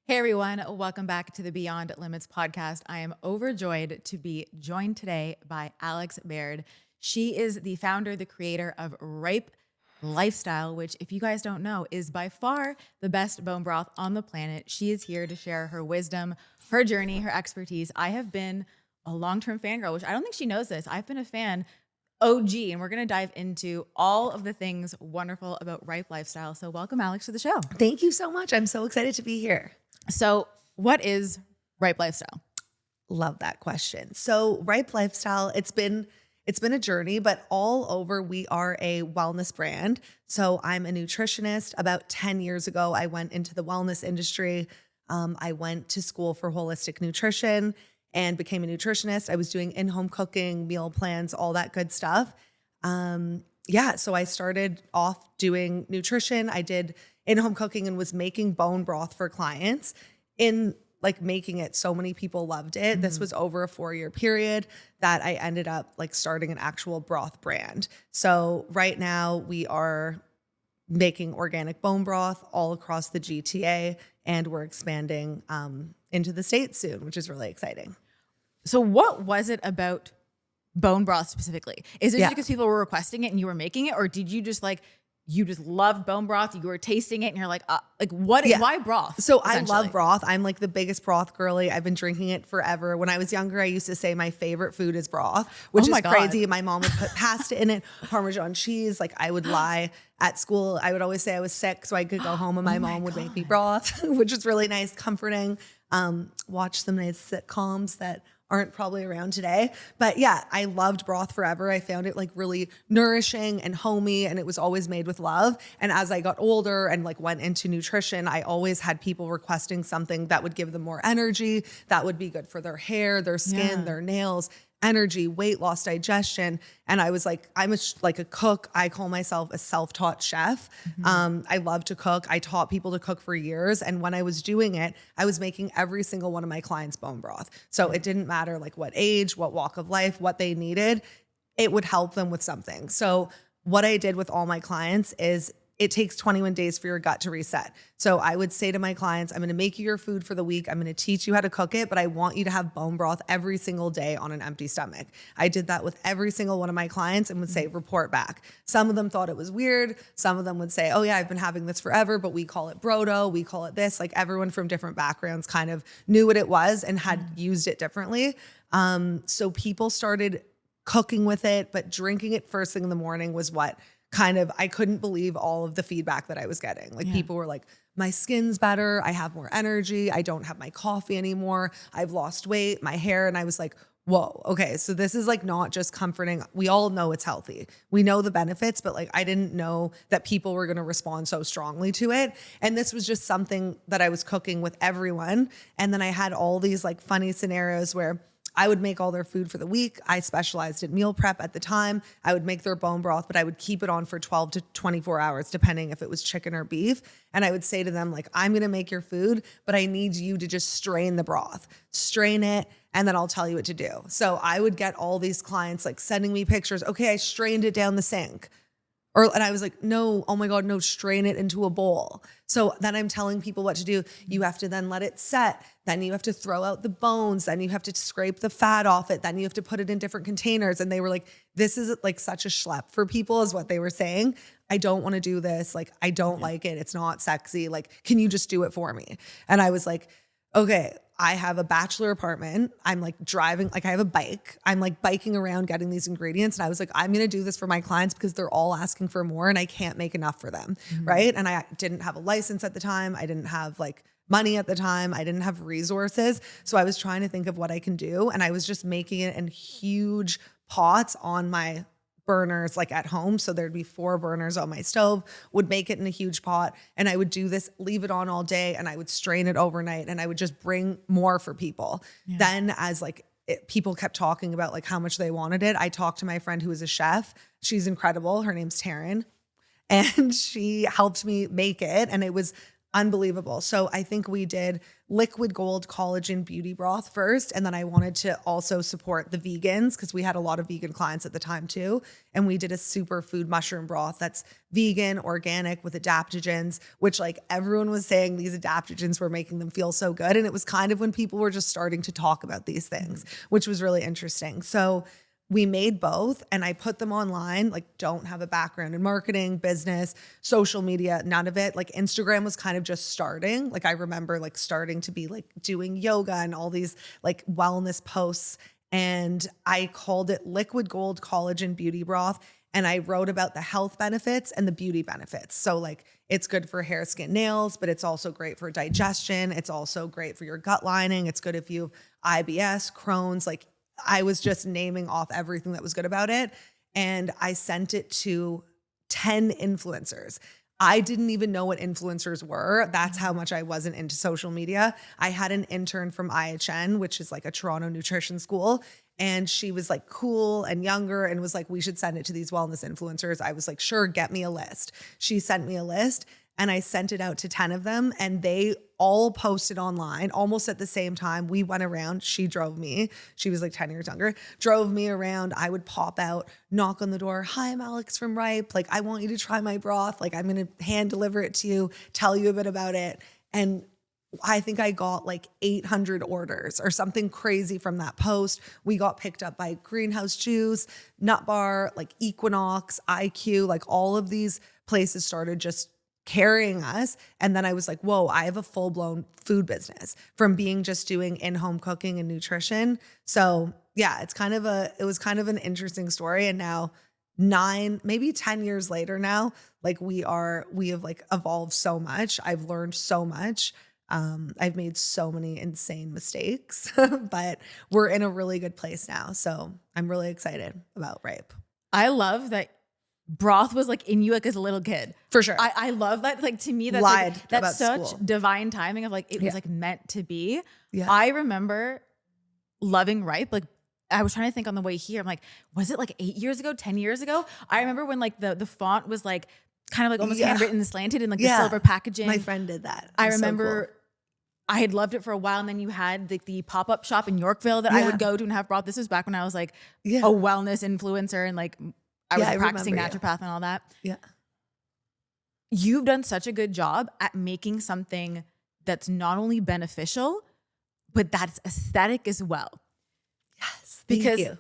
Hey everyone, welcome back to the Beyond Limits podcast. I am overjoyed to be joined today by Alex Baird. She is the founder, the creator of Ripe Lifestyle, which, if you guys don't know, is by far the best bone broth on the planet. She is here to share her wisdom, her journey, her expertise. I have been a long-term fangirl, which I don't think she knows this. I've been a fan OG, and we're going to dive into all of the things wonderful about Ripe Lifestyle. So welcome, Alex, to the show. Thank you so much. I'm so excited to be here. So what is Ripe Lifestyle? Love that question. So Ripe Lifestyle, it's been a journey, but all over we are a wellness brand. So I'm a nutritionist. About 10 years ago, I went into the wellness industry. I went to school for holistic nutrition and became a nutritionist. I was doing in-home cooking, meal plans, all that good stuff. So I started off doing nutrition. I did in-home cooking and was making bone broth for clients. In like making it, so many people loved it. This was over a 4-year period that I ended up like starting an actual broth brand. So right now we are making organic bone broth all across the GTA, and we're expanding into the States soon, which is really exciting. So what was it about bone broth specifically? Is it just because people were requesting it and you were making it, or did you just you just loved bone broth, you were tasting it and you're like what? Yeah. Why broth? So I love broth. I'm like the biggest broth girly. I've been drinking it forever. When I was younger, I used to say my favorite food is broth, which is crazy. My mom would put pasta in it, Parmesan cheese. Like I would lie at school. I would always say I was sick so I could go home and my mom would make me broth, which is really nice, comforting. Watch some nice sitcoms that aren't probably around today. But yeah, I loved broth forever. I found it like really nourishing and homey, and it was always made with love. And as I got older and like went into nutrition, I always had people requesting something that would give them more energy, that would be good for their hair, their skin, their nails, energy, weight loss, digestion. And I was like, I'm like a cook. I call myself a self-taught chef. I love to cook. I taught people to cook for years. And when I was doing it, I was making every single one of my clients bone broth. So it didn't matter like what age, what walk of life, what they needed, it would help them with something. So what I did with all my clients is it takes 21 days for your gut to reset. So I would say to my clients, I'm going to make you your food for the week. I'm going to teach you how to cook it, but I want you to have bone broth every single day on an empty stomach. I did that with every single one of my clients and would say, report back. Some of them thought it was weird. Some of them would say, oh yeah, I've been having this forever, but we call it brodo. We call it this. Like everyone from different backgrounds kind of knew what it was and had used it differently. So people started cooking with it, but drinking it first thing in the morning was what I couldn't believe all of the feedback that I was getting. Like people were like, my skin's better. I have more energy. I don't have my coffee anymore. I've lost weight, my hair. And I was like, whoa, okay. So this is like not just comforting. We all know it's healthy. We know the benefits, but like, I didn't know that people were going to respond so strongly to it. And this was just something that I was cooking with everyone. And then I had all these like funny scenarios where I would make all their food for the week. I specialized in meal prep at the time. I would make their bone broth, but I would keep it on for 12 to 24 hours, depending if it was chicken or beef. And I would say to them, like, I'm going to make your food, but I need you to just strain the broth, strain it, and then I'll tell you what to do. So I would get all these clients like sending me pictures. Okay, I strained it down the sink. And I was like, no, oh my God, no, strain it into a bowl. So then I'm telling people what to do. You have to then let it set. Then you have to throw out the bones. Then you have to scrape the fat off it. Then you have to put it in different containers. And they were like, this is like such a schlep for people is what they were saying. I don't want to do this. Like, I don't like it. It's not sexy. Like, can you just do it for me? And I was like, okay, I have a bachelor apartment. I'm like driving, like I have a bike. I'm like biking around getting these ingredients. And I was like, I'm going to do this for my clients because they're all asking for more and I can't make enough for them. Right. And I didn't have a license at the time. I didn't have like money at the time. I didn't have resources. So I was trying to think of what I can do. And I was just making it in huge pots on my burners like at home. So there'd be 4 burners on my stove, would make it in a huge pot. And I would do this, leave it on all day, and I would strain it overnight and I would just bring more for people. Then as like people kept talking about like how much they wanted it, I talked to my friend who is a chef. She's incredible. Her name's Taryn. And she helped me make it. And it was Unbelievable. So I think we did Liquid Gold Collagen Beauty Broth first. And then I wanted to also support the vegans because we had a lot of vegan clients at the time too. And we did a superfood mushroom broth that's vegan, organic with adaptogens, which like everyone was saying these adaptogens were making them feel so good. And it was kind of when people were just starting to talk about these things, which was really interesting. So we made both and I put them online, like don't have a background in marketing, business, social media, none of it. Like Instagram was kind of just starting. Like I remember like starting to be like doing yoga and all these like wellness posts. And I called it Liquid Gold Collagen Beauty Broth. And I wrote about the health benefits and the beauty benefits. So like it's good for hair, skin, nails, but it's also great for digestion. It's also great for your gut lining. It's good if you have IBS, Crohn's, like I was just naming off everything that was good about it. And I sent it to 10 influencers. I didn't even know what influencers were. That's how much I wasn't into social media. I had an intern from IHN, which is like a Toronto nutrition school. And she was like cool and younger and was like, we should send it to these wellness influencers. I was like, sure, get me a list. She sent me a list and I sent it out to 10 of them and they all posted online almost at the same time. We went around, she drove me. She was like 10 years younger, drove me around. I would pop out, knock on the door. Hi, I'm Alex from Ripe. Like, I want you to try my broth. Like, I'm going to hand deliver it to you, tell you a bit about it. And I think I got like 800 orders or something crazy from that post. We got picked up by Greenhouse Juice, Nut Bar, like Equinox, IQ, like all of these places started just carrying us. And then I was like, whoa, I have a full-blown food business from being just doing in-home cooking and nutrition. So yeah, it was kind of an interesting story. And now 9, maybe 10 years later now, like we have like evolved so much. I've learned so much. I've made so many insane mistakes, but we're in a really good place now. So I'm really excited about Ripe. I love that broth was like in you like as a little kid. For sure. I love that. Like to me, that's such divine timing of like, it was like meant to be. Yeah. I remember loving Ripe. Like I was trying to think on the way here. I'm like, was it like 8 years ago, 10 years ago? I remember when like the font was like kind of like almost handwritten and slanted in like the silver packaging. My friend did that. I remember I had loved it for a while. And then you had the pop-up shop in Yorkville that I would go to and have broth. This was back when I was like a wellness influencer and like I was practicing naturopath and all that. Yeah. You've done such a good job at making something that's not only beneficial, but that's aesthetic as well. Yes. Thank you.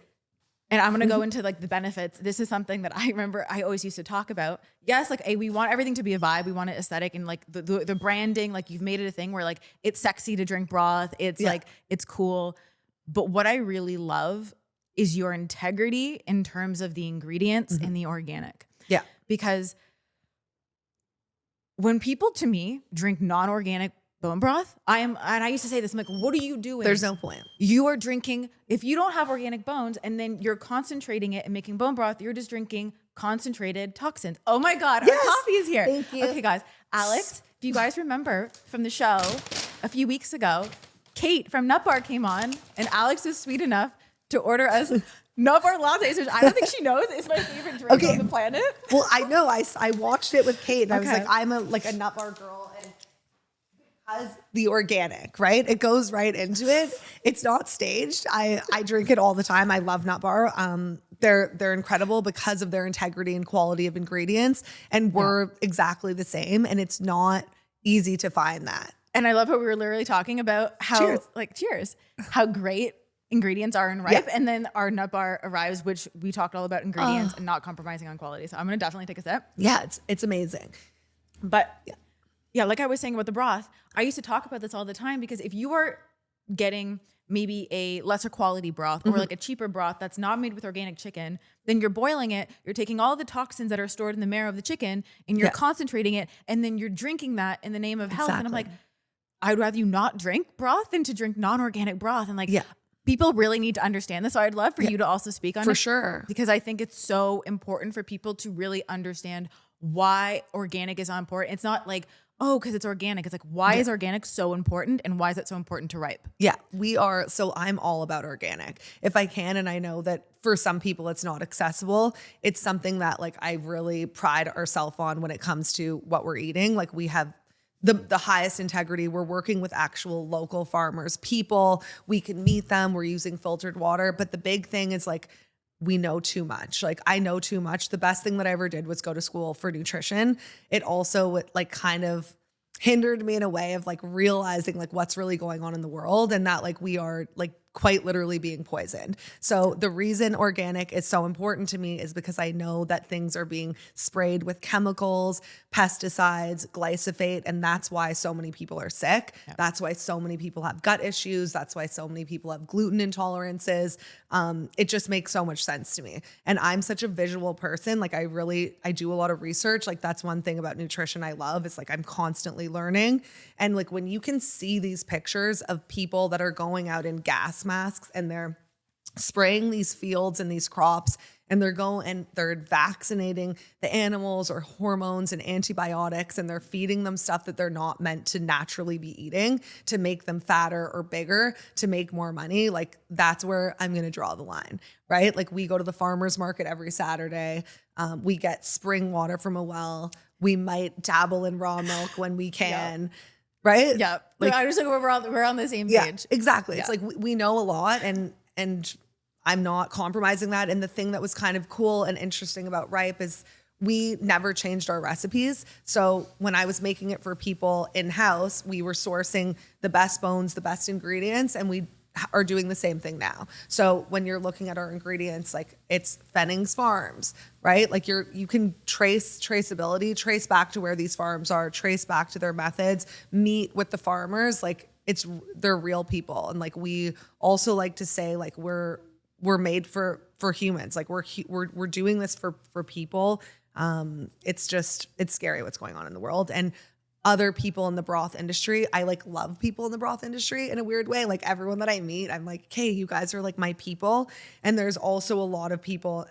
And I'm going to go into like the benefits. This is something that I remember I always used to talk about. Yes, like we want everything to be a vibe. We want it aesthetic and like the branding, like you've made it a thing where like it's sexy to drink broth. It's like, it's cool. But what I really love is your integrity in terms of the ingredients and the organic. Yeah. Because when people to me drink non-organic bone broth, and I used to say this, I'm like, what are you doing? There's no point. You are drinking, if you don't have organic bones and then you're concentrating it and making bone broth, you're just drinking concentrated toxins. Oh my God, our coffee is here. Thank you. Okay, guys. Alex, if you guys remember from the show a few weeks ago, Kate from Nut Bar came on and Alex was sweet enough to order us Nut Bar lattes, which I don't think she knows is my favorite drink on the planet. Well, I know. I watched it with Kate and I was like, I'm a Nut Bar girl. And because the organic, right? It goes right into it. It's not staged. I drink it all the time. I love Nut Bar. They're incredible because of their integrity and quality of ingredients. And we're exactly the same. And it's not easy to find that. And I love how we were literally talking about how cheers, how great ingredients are in Ripe. And then our Nut Bar arrives, which we talked all about ingredients and not compromising on quality. So I'm going to definitely take a sip. Yeah, it's amazing. But yeah, like I was saying about the broth, I used to talk about this all the time because if you are getting maybe a lesser quality broth or like a cheaper broth that's not made with organic chicken, then you're boiling it, you're taking all the toxins that are stored in the marrow of the chicken and you're concentrating it and then you're drinking that in the name of health. And I'm like, I'd rather you not drink broth than to drink non-organic broth. And like, people really need to understand this. So I'd love for you to also speak on it. For sure. Because I think it's so important for people to really understand why organic is important. It's not like, oh, because it's organic. It's like, why is organic so important and why is it so important to Ripe? Yeah, we are. So I'm all about organic if I can. And I know that for some people it's not accessible. It's something that like I really pride ourselves on when it comes to what we're eating. Like we have the highest integrity. We're working with actual local farmers, people. We can meet them. We're using filtered water. But the big thing is like, we know too much. Like I know too much. The best thing that I ever did was go to school for nutrition. It also like kind of hindered me in a way of like realizing like what's really going on in the world, and that like we are like quite literally being poisoned. So the reason organic is so important to me is because I know that things are being sprayed with chemicals, pesticides, glyphosate, and that's why so many people are sick. Yeah. That's why so many people have gut issues. That's why so many people have gluten intolerances. It just makes so much sense to me. And I'm such a visual person. Like I do a lot of research. Like that's one thing about nutrition I love. It's like I'm constantly learning. And like when you can see these pictures of people that are going out in gas masks and they're spraying these fields and these crops, and they're vaccinating the animals or hormones and antibiotics, and they're feeding them stuff that they're not meant to naturally be eating to make them fatter or bigger to make more money. Like that's where I'm going to draw the line, right? Like we go to the farmer's market every Saturday. We get spring water from a well. We might dabble in raw milk when we can. Yep. Right? Yeah. Like, I just think we're on the same page. Yeah, exactly. Yeah. It's like we know a lot, and I'm not compromising that. And the thing that was kind of cool and interesting about Ripe is we never changed our recipes. So when I was making it for people in-house, we were sourcing the best bones, the best ingredients, and we are doing the same thing now. So when you're looking at our ingredients, like it's Fennings Farms, right? Like you can traceability, trace back to where these farms are, trace back to their methods, meet with the farmers. Like they're real people. And like, we also like to say like, we're made for humans. Like we're doing this for people. It's scary what's going on in the world. And other people in the broth industry, I like love people in the broth industry in a weird way. Like everyone that I meet, I'm like, hey, you guys are like my people. And there's also a lot of people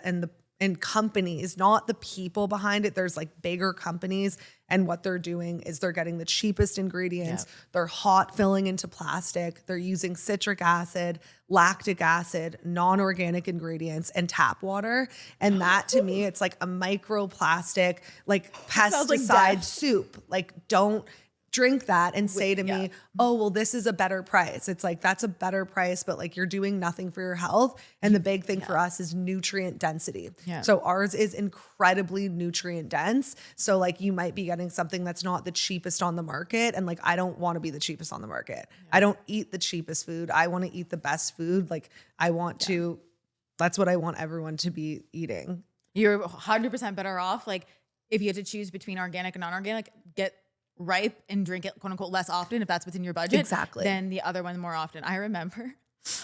in companies, not the people behind it. There's like bigger companies, and what they're doing is they're getting the cheapest ingredients. Yep. They're hot filling into plastic. They're using citric acid, lactic acid, non-organic ingredients, and tap water. And that to me, it's like a microplastic, like pesticide soup. Like don't drink that and say to me, oh, well, this is a better price. It's like, that's a better price, but like you're doing nothing for your health. And the big thing for us is nutrient density. Yeah. So ours is incredibly nutrient dense. So like you might be getting something that's not the cheapest on the market. And like, I don't want to be the cheapest on the market. Yeah. I don't eat the cheapest food. I want to eat the best food. Like I want to, that's what I want everyone to be eating. You're 100% better off. Like if you had to choose between organic and non-organic, get Ripe and drink it quote unquote less often if that's within your budget. Exactly. Than the other one more often. I remember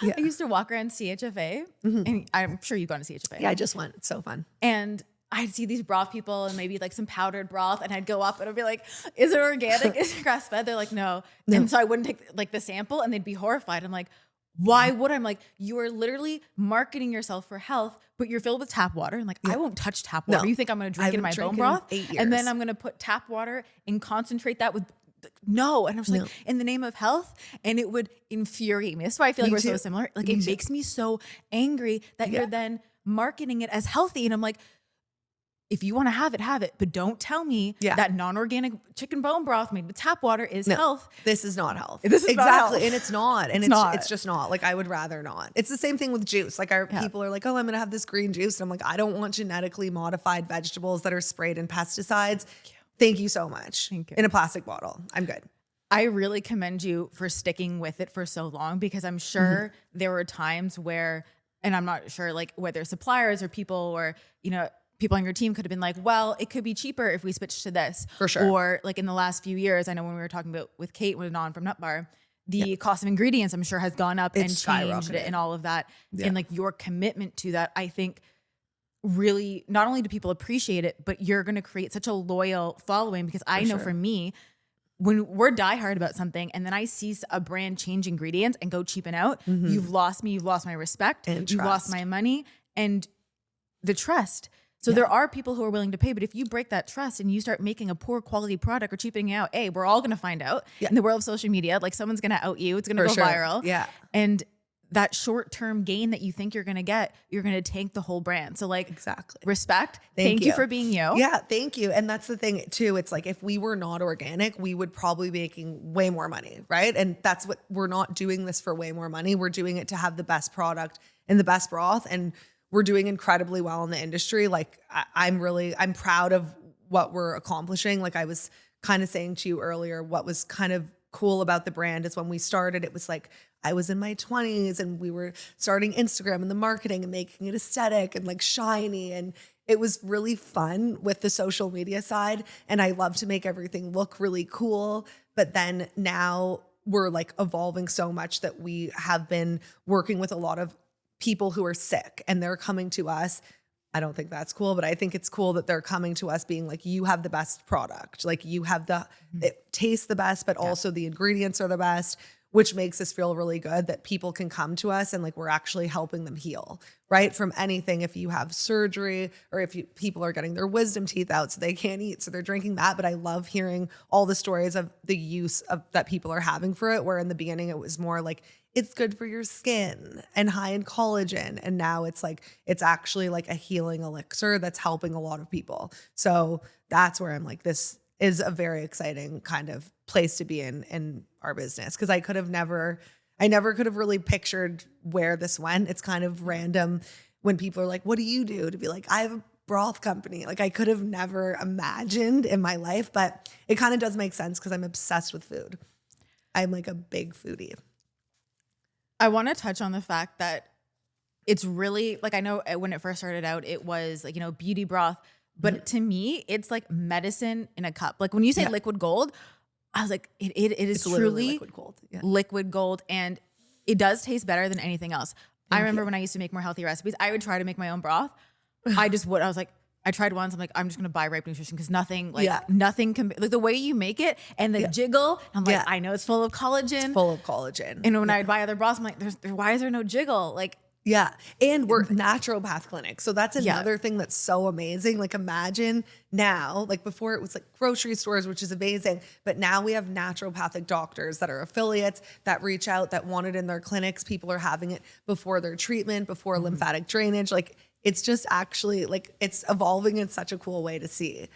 I used to walk around CHFA, and I'm sure you've gone to CHFA. Yeah, I just went. It's so fun. And I'd see these broth people and maybe like some powdered broth, and I'd go up and I'd be like, is it organic? Is it grass fed? They're like, no. And so I wouldn't take like the sample, and they'd be horrified. I'm like, why would I'm like, you are literally marketing yourself for health, but you're filled with tap water. And like, I won't touch tap water. You think I'm going to drink it in my bone broth? And then I'm going to put tap water and concentrate that with no. And I was like, in the name of health. And it would infuriate me. That's why I feel like we're so similar. Like it makes me so angry that you're then marketing it as healthy. And I'm like, if you want to have it, but don't tell me that non-organic chicken bone broth made with tap water is health. This is not health. This is not health. And it's not. And it's just not. Like I would rather not. It's the same thing with juice. Like people are like, oh, I'm going to have this green juice. And I'm like, I don't want genetically modified vegetables that are sprayed in pesticides. Thank you so much. Thank you. In a plastic bottle. I'm good. I really commend you for sticking with it for so long, because I'm sure there were times where, and I'm not sure like whether suppliers or people or, people on your team could have been like, well, it could be cheaper if we switch to this. For sure. Or like in the last few years, I know when we were talking about with Kate with Non from Nut Bar, the cost of ingredients, I'm sure has gone up and changed it and all of that. Yeah. And like your commitment to that, I think really, not only do people appreciate it, but you're going to create such a loyal following, because I know for me, when we're diehard about something and then I see a brand change ingredients and go cheaping out, you've lost me, you've lost my respect, you've lost my money and the trust. So there are people who are willing to pay, but if you break that trust and you start making a poor quality product or cheapening out, we're all going to find out in the world of social media. Like someone's going to out you. It's going to go viral. Yeah. And that short-term gain that you think you're going to get, you're going to tank the whole brand. So like, exactly. Respect. Thank you for being you. Yeah. Thank you. And that's the thing too. It's like, if we were not organic, we would probably be making way more money. Right. And that's what we're not doing this for way more money. We're doing it to have the best product and the best broth. And we're doing incredibly well in the industry. Like I'm proud of what we're accomplishing. Like I was kind of saying to you earlier, what was kind of cool about the brand is when we started, it was like, I was in my 20s and we were starting Instagram and the marketing and making it aesthetic and like shiny. And it was really fun with the social media side. And I love to make everything look really cool. But then now we're like evolving so much that we have been working with a lot of people who are sick and they're coming to us. I don't think that's cool, but I think it's cool that they're coming to us being like, you have the best product. Like you have it tastes the best, but also the ingredients are the best, which makes us feel really good that people can come to us and like, we're actually helping them heal, right? From anything. If you have surgery or if people are getting their wisdom teeth out so they can't eat, so they're drinking that. But I love hearing all the stories of the use of that people are having for it, where in the beginning it was more like, it's good for your skin and high in collagen. And now it's like, it's actually like a healing elixir that's helping a lot of people. So that's where I'm like, this is a very exciting kind of place to be in our business. Cause I never could have really pictured where this went. It's kind of random when people are like, what do you do? To be like, I have a broth company. Like I could have never imagined in my life, but it kind of does make sense because I'm obsessed with food. I'm like a big foodie. I want to touch on the fact that it's really like, I know when it first started out, it was like, beauty broth, but to me, it's like medicine in a cup. Like when you say liquid gold, I was like, it is truly liquid gold. Yeah. Liquid gold. And it does taste better than anything else. I remember when I used to make more healthy recipes, I would try to make my own broth. I was like, I tried once. I'm like, I'm just going to buy Ripe Nutrition because nothing can, like the way you make it and the jiggle. I'm like, I know it's full of collagen. It's full of collagen. And when I'd buy other broths, I'm like, why is there no jiggle? Like, yeah. And we're naturopath clinic. So that's another thing that's so amazing. Like imagine now, like before it was like grocery stores, which is amazing. But now we have naturopathic doctors that are affiliates that reach out, that want it in their clinics. People are having it before their treatment, before lymphatic drainage. Like it's just actually like it's evolving in such a cool way to see.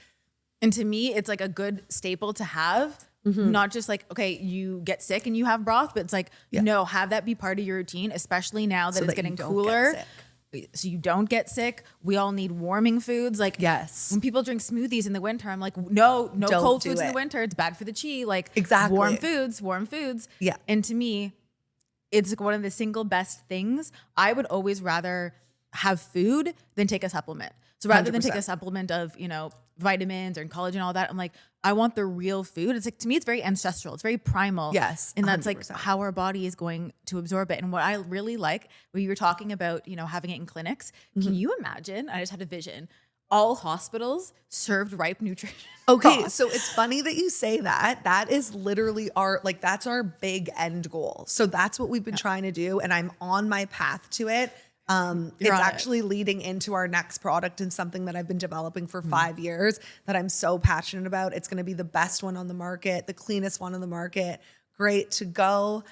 And to me, it's like a good staple to have. Not just like, okay, you get sick and you have broth, but it's like, no, have that be part of your routine, especially now that it's getting cooler. So you don't get sick. We all need warming foods. Like, when people drink smoothies in the winter, I'm like, no cold foods in the winter. It's bad for the chi. Like, warm foods. Yeah. And to me, it's like one of the single best things. I would always rather have food than take a supplement. So rather 100%. than take a supplement of, vitamins and collagen, all that, I'm like, I want the real food. It's like, to me, it's very ancestral. It's very primal. Yes. And that's 100%. like how our body is going to absorb it. And what I really like, when you were talking about, having it in clinics, can you imagine? I just had a vision. All hospitals served Ripe Nutrition. Okay. So it's funny that you say that. That is literally that's our big end goal. So that's what we've been trying to do. And I'm on my path to it. It's actually leading into our next product and something that I've been developing for 5 years that I'm so passionate about. It's going to be the best one on the market, the cleanest one on the market, great to go,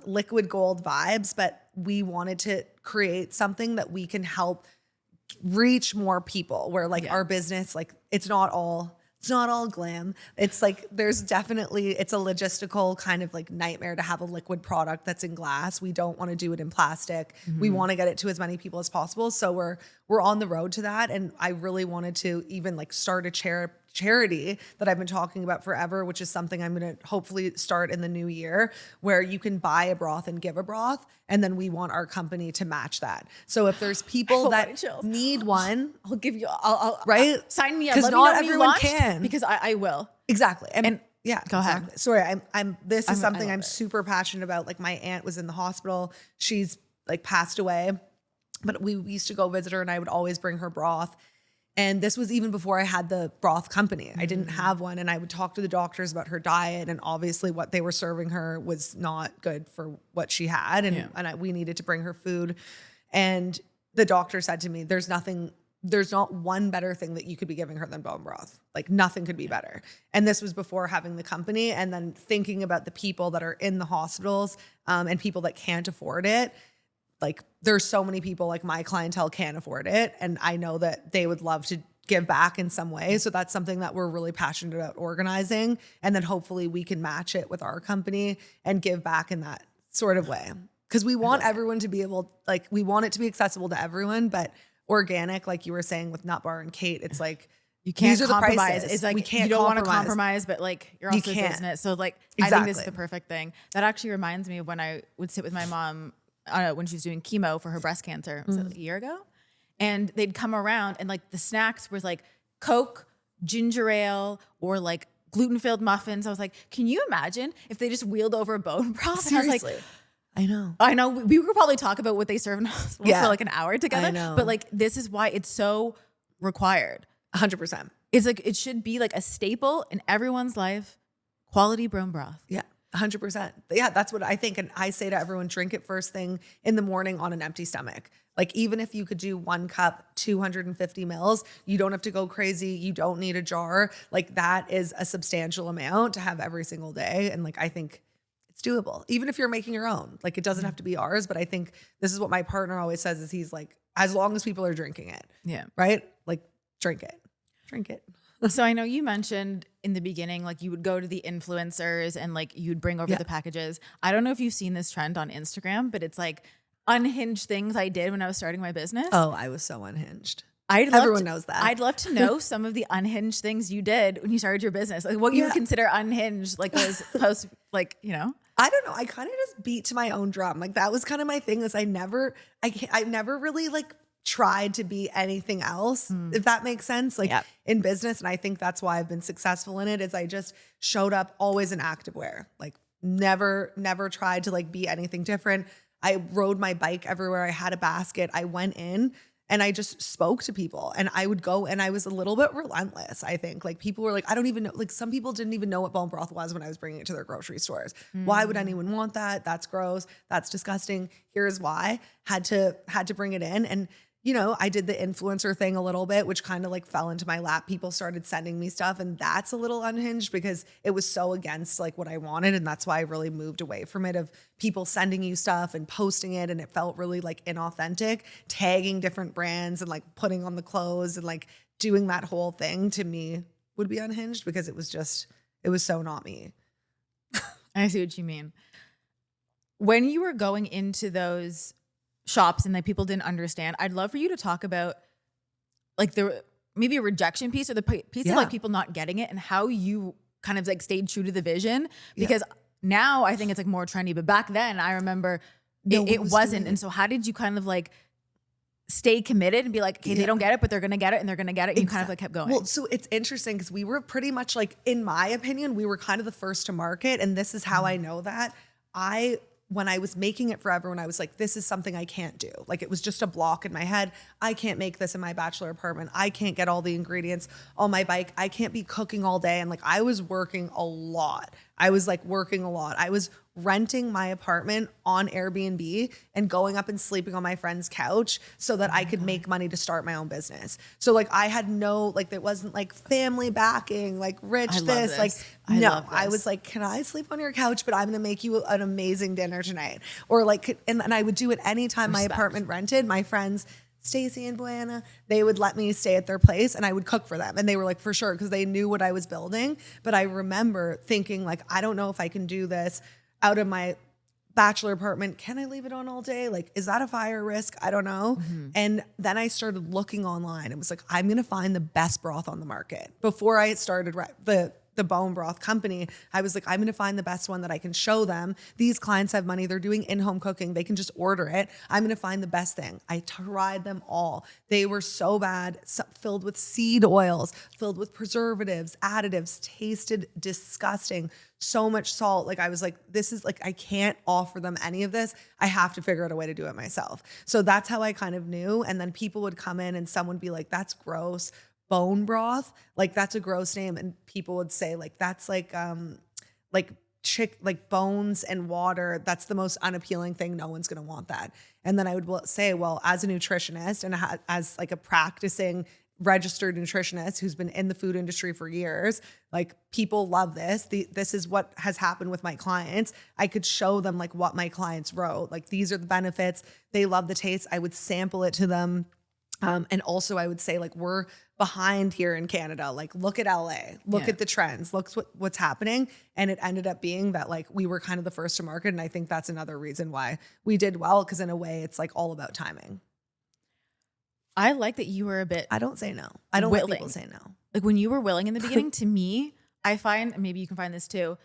liquid gold vibes. But we wanted to create something that we can help reach more people where our business, it's not all glam. It's like, it's a logistical kind of nightmare to have a liquid product that's in glass. We don't want to do it in plastic. We want to get it to as many people as possible. So we're on the road to that. And I really wanted to even start a charity that I've been talking about forever, which is something I'm going to hopefully start in the new year, where you can buy a broth and give a broth. And then we want our company to match that. So if there's people that need one, I'll give you, I'll right? Sign me up. Because not everyone can. Because I will. Exactly. And yeah, go ahead. Sorry. This is something I'm super passionate about. Like my aunt was in the hospital. She's passed away, but we used to go visit her and I would always bring her broth. And this was even before I had the broth company. I didn't have one. And I would talk to the doctors about her diet. And obviously what they were serving her was not good for what she had. And we needed to bring her food. And the doctor said to me, there's nothing there's not one better thing that you could be giving her than bone broth. Like nothing could be better. And this was before having the company, and then thinking about the people that are in the hospitals and people that can't afford it. Like there's so many people, like my clientele can't afford it. And I know that they would love to give back in some way. So that's something that we're really passionate about organizing. And then hopefully we can match it with our company and give back in that sort of way. Because we want everyone to be able, like, we want it to be accessible to everyone, but organic, like you were saying with Nut Bar and Kate, it's like, you can't these are compromise. the prices. It's like, we can't you don't want to compromise, but like you're also a business. So like, I think this is the perfect thing. That actually reminds me of when I would sit with my mom when she was doing chemo for her breast cancer. Was it a year ago? And they'd come around and like the snacks was like Coke, ginger ale, or like gluten-filled muffins. I was like, can you imagine if they just wheeled over a bone broth? Seriously. And I was like, I know. We could probably talk about what they serve in hospitals for like an hour together. I know. But like, this is why it's so required. 100%. It's like, it should be like a staple in everyone's life. Quality bone broth. Yeah. 100%. Yeah, that's what I think. And I say to everyone, drink it first thing in the morning on an empty stomach. Like even if you could do 1 cup, 250 mils, you don't have to go crazy. You don't need a jar. Like that is a substantial amount to have every single day. And like, I think it's doable, even if you're making your own. Like it doesn't have to be ours, but I think this is what my partner always says is he's like, as long as people are drinking it. Yeah. Right? Like drink it. So I know you mentioned in the beginning, like you would go to the influencers and like you'd bring over the packages. I don't know if you've seen this trend on Instagram, but it's like unhinged things I did when I was starting my business. Oh, I was so unhinged. Everyone knows that. I'd love to know some of the unhinged things you did when you started your business. Like what you would consider unhinged, like those posts, like, you know? I don't know. I kind of just beat to my own drum. Like that was kind of my thing is I never really like tried to be anything else, if that makes sense, like in business. And I think that's why I've been successful in it is I just showed up always in activewear, like never tried to like be anything different. I rode my bike everywhere. I had a basket. I went in and I just spoke to people and I would go and I was a little bit relentless. I think like people were like, I don't even know, like some people didn't even know what bone broth was when I was bringing it to their grocery stores. Why would anyone want that? That's gross. That's disgusting. Here's why. Had to bring it in. And you know, I did the influencer thing a little bit, which kind of like fell into my lap. People started sending me stuff and that's a little unhinged because it was so against like what I wanted. And that's why I really moved away from it of people sending you stuff and posting it. And it felt really like inauthentic, tagging different brands and like putting on the clothes and like doing that whole thing to me would be unhinged because it was so not me. I see what you mean. When you were going into those shops and like people didn't understand, I'd love for you to talk about like the maybe a rejection piece or the piece of like people not getting it and how you kind of like stayed true to the vision because now I think it's like more trendy, but back then I remember it wasn't. And so how did you kind of like stay committed and be like, okay, they don't get it, but they're going to get it and they're going to get it. And you kind of like kept going. Well, so it's interesting because we were pretty much like, in my opinion, we were kind of the first to market. And this is how I know that when I was making it for everyone, I was like, this is something I can't do. Like it was just a block in my head. I can't make this in my bachelor apartment. I can't get all the ingredients on my bike. I can't be cooking all day. And like, I was working a lot. I was renting my apartment on Airbnb and going up and sleeping on my friend's couch so that I could make money to start my own business. So like I had no, like there wasn't like family backing, like rich this. Like no, I was like, can I sleep on your couch? But I'm gonna make you an amazing dinner tonight. Or like, and I would do it anytime my apartment rented. My friends, Stacy and Boyanna, they would let me stay at their place and I would cook for them. And they were like, for sure, because they knew what I was building. But I remember thinking like, I don't know if I can do this out of my bachelor apartment. Can I leave it on all day? Like, is that a fire risk? I don't know. And then I started looking online and was like, I'm going to find the best broth on the market. Before I started the bone broth company, I was like, I'm going to find the best one that I can show them. These clients have money. They're doing in-home cooking. They can just order it. I'm going to find the best thing. I tried them all. They were so bad, filled with seed oils, filled with preservatives, additives, tasted disgusting. So much salt. Like I was like, this is like, I can't offer them any of this. I have to figure out a way to do it myself. So that's how I kind of knew. And then people would come in and someone would be like, that's gross. Bone broth, like that's a gross name. And people would say like, that's like like bones and water, that's the most unappealing thing. No one's going to want that. And then I would say, well, as a nutritionist and as like a practicing registered nutritionist who's been in the food industry for years, like people love this. This is what has happened with my clients. I could show them like what my clients wrote. Like these are the benefits. They love the taste. I would sample it to them. And also I would say like, we're behind here in Canada. Like look at LA, look at the trends, look what's happening. And it ended up being that like we were kind of the first to market. And I think that's another reason why we did well. Cause in a way it's like all about timing. I like that you were a bit. I don't say no. I don't let people say no. Like when you were willing in the beginning, to me, I find, maybe you can find this too,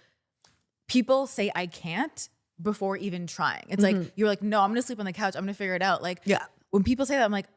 people say I can't before even trying. It's like, you're like, no, I'm going to sleep on the couch. I'm going to figure it out. Like when people say that, I'm like,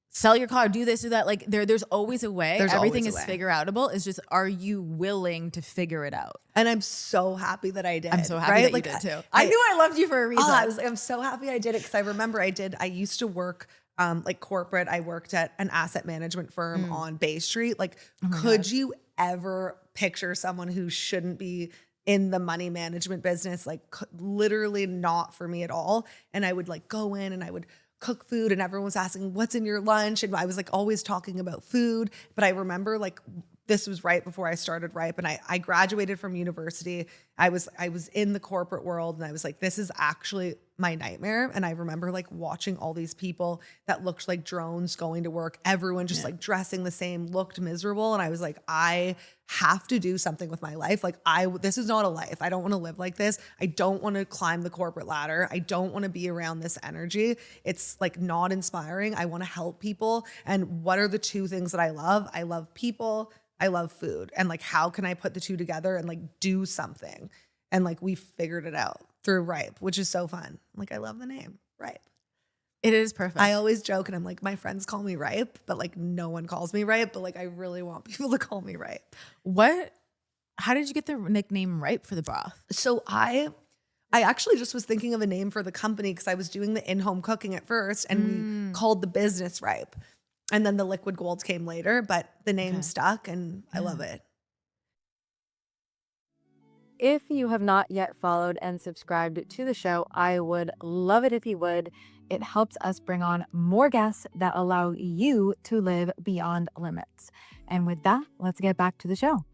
sell your car, do this, do that. Like there's always a way. Everything is figure outable. It's just, are you willing to figure it out? And I'm so happy that I did. I'm so happy that you did too. I knew I loved you for a reason. I'm so happy I did it because I remember I used to work like corporate. I worked at an asset management firm on Bay Street. Like, could you ever picture someone who shouldn't be in the money management business? Like literally not for me at all. And I would like go in and I would cook food and everyone was asking what's in your lunch. And I was like always talking about food. But I remember like this was right before I started Ripe and I graduated from university. I was in the corporate world and I was like, this is actually my nightmare. And I remember like watching all these people that looked like drones going to work, everyone just like dressing the same, looked miserable. And I was like, I have to do something with my life. Like this is not a life. I don't want to live like this. I don't want to climb the corporate ladder. I don't want to be around this energy. It's like not inspiring. I want to help people. And what are the two things that I love? I love people. I love food. And like, how can I put the two together and like do something? And like, we figured it out through Ripe, which is so fun. Like, I love the name Ripe. It is perfect. I always joke and I'm like, my friends call me Ripe, but like no one calls me Ripe, but like I really want people to call me Ripe. How did you get the nickname Ripe for the broth? So I actually just was thinking of a name for the company because I was doing the in-home cooking at first and we called the business Ripe. And then the Liquid Gold came later, but the name stuck and I love it. If you have not yet followed and subscribed to the show, I would love it if you would. It helps us bring on more guests that allow you to live beyond limits. And with that, let's get back to the show.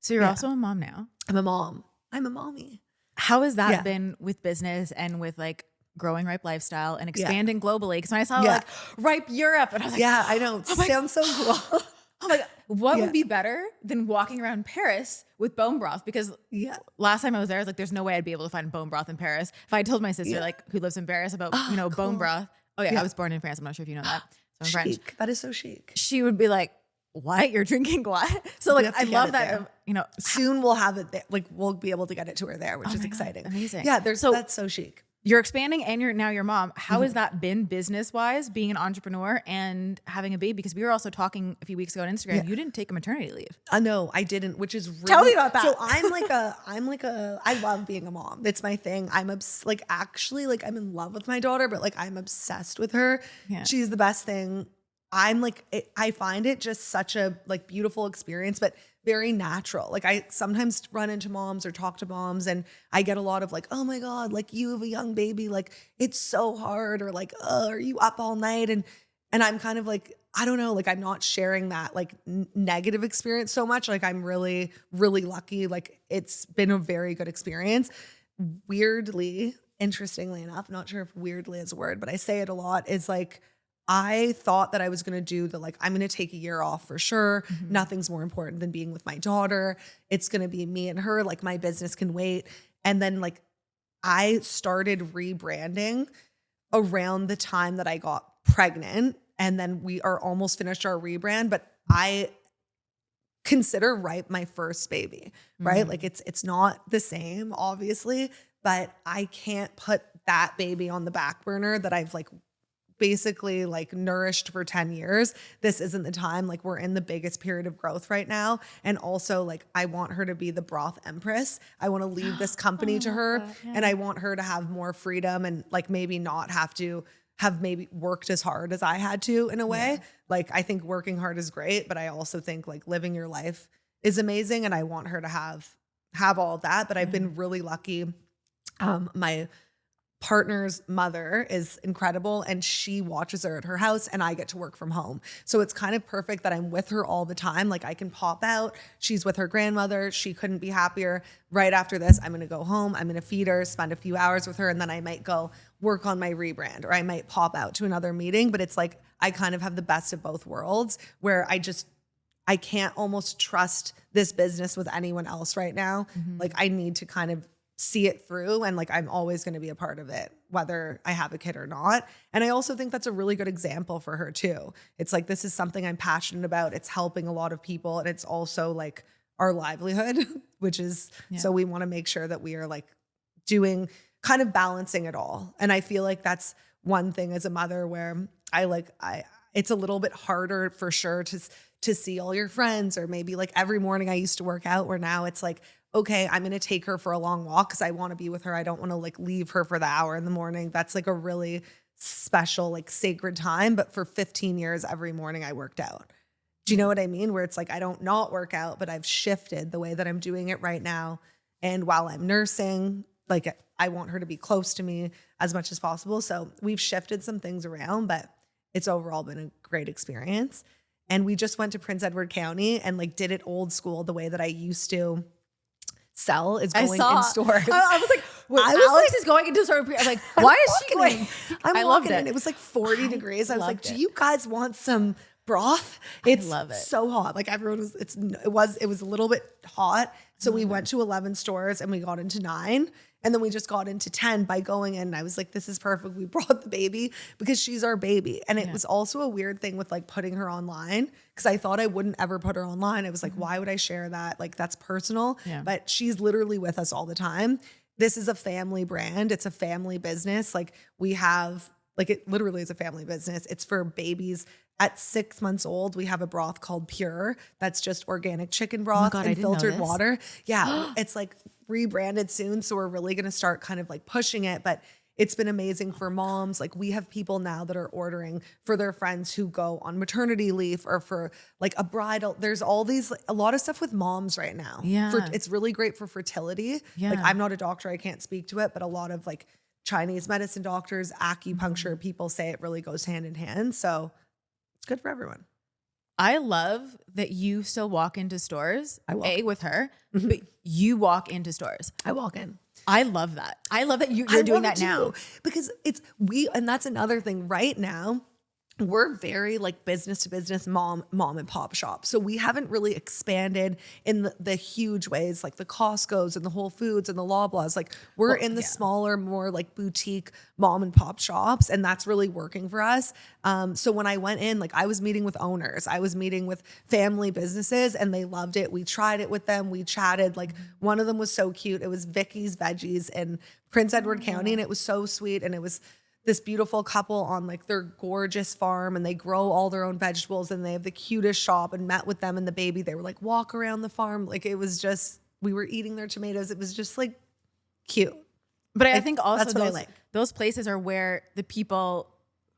So you're also a mom now. I'm a mom. I'm a mommy. How has that been with business and with like growing Ripe lifestyle and expanding globally? Because when I saw like Ripe Europe, and I was like, I know. It sounds so cool. Oh my God, what would be better than walking around Paris with bone broth? Because last time I was there, I was like, there's no way I'd be able to find bone broth in Paris. If I told my sister, like, who lives in Paris about, cool. bone broth. Oh yeah, I was born in France. I'm not sure if you know that. So I'm French. That is so chic. She would be like, what? You're drinking what? So like, I love that, soon we'll have it there. Like we'll be able to get it to her there, which is exciting. Amazing. Yeah. That's so chic. You're expanding and you're now your mom. How has that been business-wise, being an entrepreneur and having a baby? Because we were also talking a few weeks ago on Instagram. Yeah. You didn't take a maternity leave. No, I didn't, which is really... Tell me about that. So I love being a mom. It's my thing. I'm actually I'm in love with my daughter, but like I'm obsessed with her. Yeah. She's the best thing. I find it just such a like beautiful experience, but very natural. Like I sometimes run into moms or talk to moms and I get a lot of like, oh my God, like you have a young baby. Like it's so hard, or like, oh, are you up all night? And I'm kind of like, I don't know, like I'm not sharing that like negative experience so much. Like I'm really, really lucky. Like it's been a very good experience. Weirdly, interestingly enough, not sure if weirdly is a word, but I say it a lot, is like, I thought that I was going to do I'm going to take a year off for sure. Mm-hmm. Nothing's more important than being with my daughter. It's going to be me and her. Like my business can wait. And then like I started rebranding around the time that I got pregnant. And then we are almost finished our rebrand, but I consider Ripe my first baby, right? Mm-hmm. Like it's not the same, obviously, but I can't put that baby on the back burner that I've like basically like nourished for 10 years. This isn't the time. Like we're in the biggest period of growth right now. And also like, I want her to be the broth empress. I want to leave this company to her and I want her to have more freedom and like maybe not have to have maybe worked as hard as I had to in a way. Yeah. Like I think working hard is great, but I also think like living your life is amazing. And I want her to have have all of that, but I've been really lucky. My partner's mother is incredible and she watches her at her house and I get to work from home. So it's kind of perfect that I'm with her all the time. Like I can pop out. She's with her grandmother. She couldn't be happier. Right after this, I'm going to go home. I'm going to feed her, spend a few hours with her, and then I might go work on my rebrand or I might pop out to another meeting. But it's like I kind of have the best of both worlds where I can't almost trust this business with anyone else right now. Like I need to kind of see it through and like I'm always going to be a part of it whether I have a kid or not. And I also think that's a really good example for her too. It's like this is something I'm passionate about. It's helping a lot of people and it's also like our livelihood, which is so we want to make sure that we are like doing kind of balancing it all. And I feel like that's one thing as a mother where it's a little bit harder for sure to see all your friends, or maybe like every morning I used to work out where now it's like, okay, I'm going to take her for a long walk because I want to be with her. I don't want to like leave her for the hour in the morning. That's like a really special, like sacred time. But for 15 years, every morning I worked out. Do you know what I mean? Where it's like, I don't not work out, but I've shifted the way that I'm doing it right now. And while I'm nursing, like I want her to be close to me as much as possible. So we've shifted some things around, but it's overall been a great experience. And we just went to Prince Edward County and like did it old school, the way that I used to sell is going in stores. I was like, wait, Alex is going into store. I'm like, why is she going? I walked in. It was like 40 degrees. I was like, do you guys want some broth? It's so hot. Like everyone was, it was a little bit hot. So we went to 11 stores and we got into 9. And then we just got into 10 by going in. And I was like, this is perfect. We brought the baby because she's our baby. And it was also a weird thing with like putting her online because I thought I wouldn't ever put her online. I was like, why would I share that? Like that's personal. Yeah. But she's literally with us all the time. This is a family brand. It's a family business. Like we have, like it literally is a family business. It's for babies. At 6 months old, we have a broth called Pure. That's just organic chicken broth and filtered water. Yeah, it's like rebranded soon. So we're really going to start kind of like pushing it. But it's been amazing for moms. Like we have people now that are ordering for their friends who go on maternity leave or for like a bridal. There's all these, a lot of stuff with moms right now. Yeah. It's really great for fertility. Yeah. Like I'm not a doctor. I can't speak to it. But a lot of like Chinese medicine doctors, acupuncture people say it really goes hand in hand. So it's good for everyone. I love that you still walk into stores, with her, but you walk into stores. I walk in. I love that. I love that you're doing that now. Because and that's another thing right now. We're very like business to business mom and pop shop. So we haven't really expanded in the huge ways like the Costco's and the Whole Foods and the Loblaws. Like we're in the smaller, more like boutique mom and pop shops. And that's really working for us. So when I went in, like I was meeting with owners, I was meeting with family businesses and they loved it. We tried it with them. We chatted. Like one of them was so cute. It was Vicky's Veggies in Prince Edward County. And it was so sweet. And it was this beautiful couple on like their gorgeous farm and they grow all their own vegetables and they have the cutest shop, and met with them and the baby. They were like walk around the farm. Like it was just, we were eating their tomatoes. It was just like cute. But I think also those places are where the people